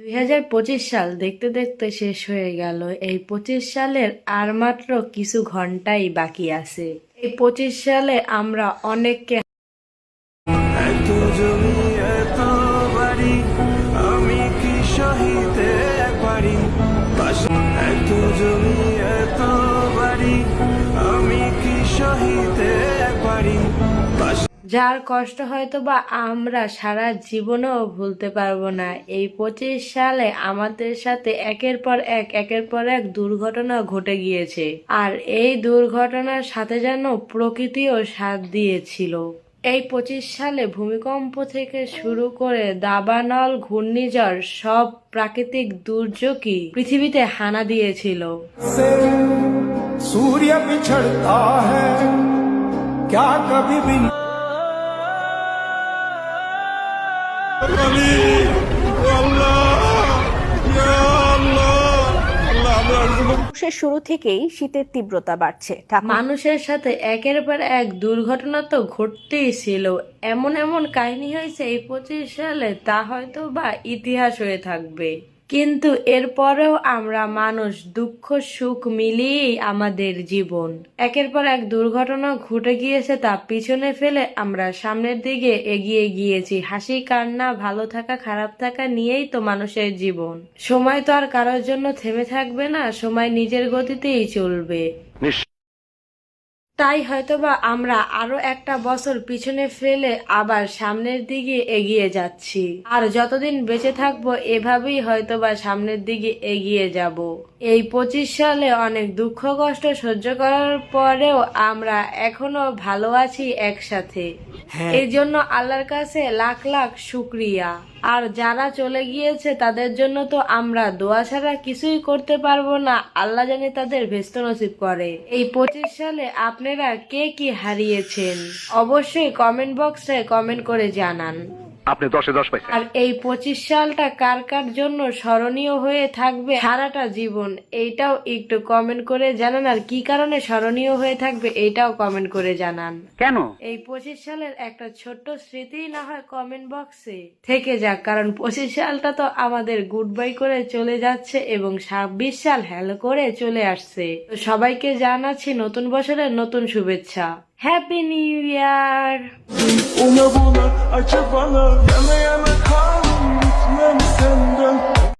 2025 সাল দেখতে দেখতে শেষ হয়ে গেল। এই 25 সালের আর মাত্র কিছু ঘন্টাই বাকি আছে। এই 25 সালে আমরা অনেককে এত জমি এত বাড়ি আমি কি সহিতে পারি, এত জমি এত বাড়ি আমি কি সহিতে পারি। যার কষ্ট হয়তো বা আমরা সারা জীবনেও ভুলতে পারবো না। এই 25 সালে আমাদের সাথে একের পর এক দুর্ঘটনা ঘটে গিয়েছে, আর এই দুর্ঘটনার সাথে যেন প্রকৃতিও সাথ দিয়েছিল। এই 25 সালে ভূমিকম্প থেকে শুরু করে দাবানল, ঘূর্ণিঝড়, সব প্রাকৃতিক দুর্যোগই পৃথিবীতে হানা দিয়েছিল। सूर्य बिछड़ता है क्या कभी भी শুরু থেকেই শীতের তীব্রতা বাড়ছে। মানুষের সাথে একের পর এক দুর্ঘটনা তো ঘটতেই ছিল। এমন এমন কাহিনী হয়েছে এই 25 সালে, তা হয়তো বা ইতিহাস হয়ে থাকবে। কিন্তু এরপরেও আমরা মানুষ, দুঃখ সুখ মিলিয়েই আমাদের জীবন। একের পর এক দুর্ঘটনা ঘটে গিয়েছে, তা পিছনে ফেলে আমরা সামনের দিকে এগিয়ে গিয়েছি। হাসি কান্না, ভালো থাকা খারাপ থাকা নিয়েই তো মানুষের জীবন। সময় তো আর কারোর জন্য থেমে থাকবে না, সময় নিজের গতিতেই চলবে। তাই হয়তোবা আমরা আরো একটা বছর পিছনে ফেলে আবার সামনের দিকে এগিয়ে যাচ্ছি। আর যতদিন বেঁচে থাকবো এভাবেই হয়তোবা সামনের দিকে এগিয়ে যাব। এই 25 সালে অনেক দুঃখ কষ্ট সহ্য করার পরেও আমরা এখনো ভালো আছি একসাথে। এই জন্য আল্লাহর কাছে লাখ লাখ শুকরিয়া। আর যারা চলে গিয়েছে তাদের জন্য তো আমরা দোয়া ছাড়া কিছুই করতে পারবো না। আল্লাহ জানে তাদের ভেস্ত নসিব করে। এই 25 সালে আপনারা কে কি হারিয়েছেন অবশ্যই কমেন্ট বক্সে কমেন্ট করে জানান। আপনি 10-এ 10 পাইছেন। আর এই 25 সালটা কার কার জন্য স্মরণীয় হয়ে থাকবে সারাটা জীবন, এইটাও একটু কমেন্ট করে জানান। আর কি কারণে স্মরণীয় হয়ে থাকবে এইটাও কমেন্ট করে জানান। কেন এই 25 সালের একটা ছোট্ট স্মৃতি না হয় কমেন্ট বক্সে থেকে যাক, কারণ 25 সালটা তো আমাদের গুড বাই করে চলে যাচ্ছে এবং 26 সাল হ্যালো করে চলে আসছে। তো সবাইকে জানাচ্ছি নতুন বছরের নতুন শুভেচ্ছা। Happy new year. Ona buna acı bana yana yana kaldım, gitmem senden.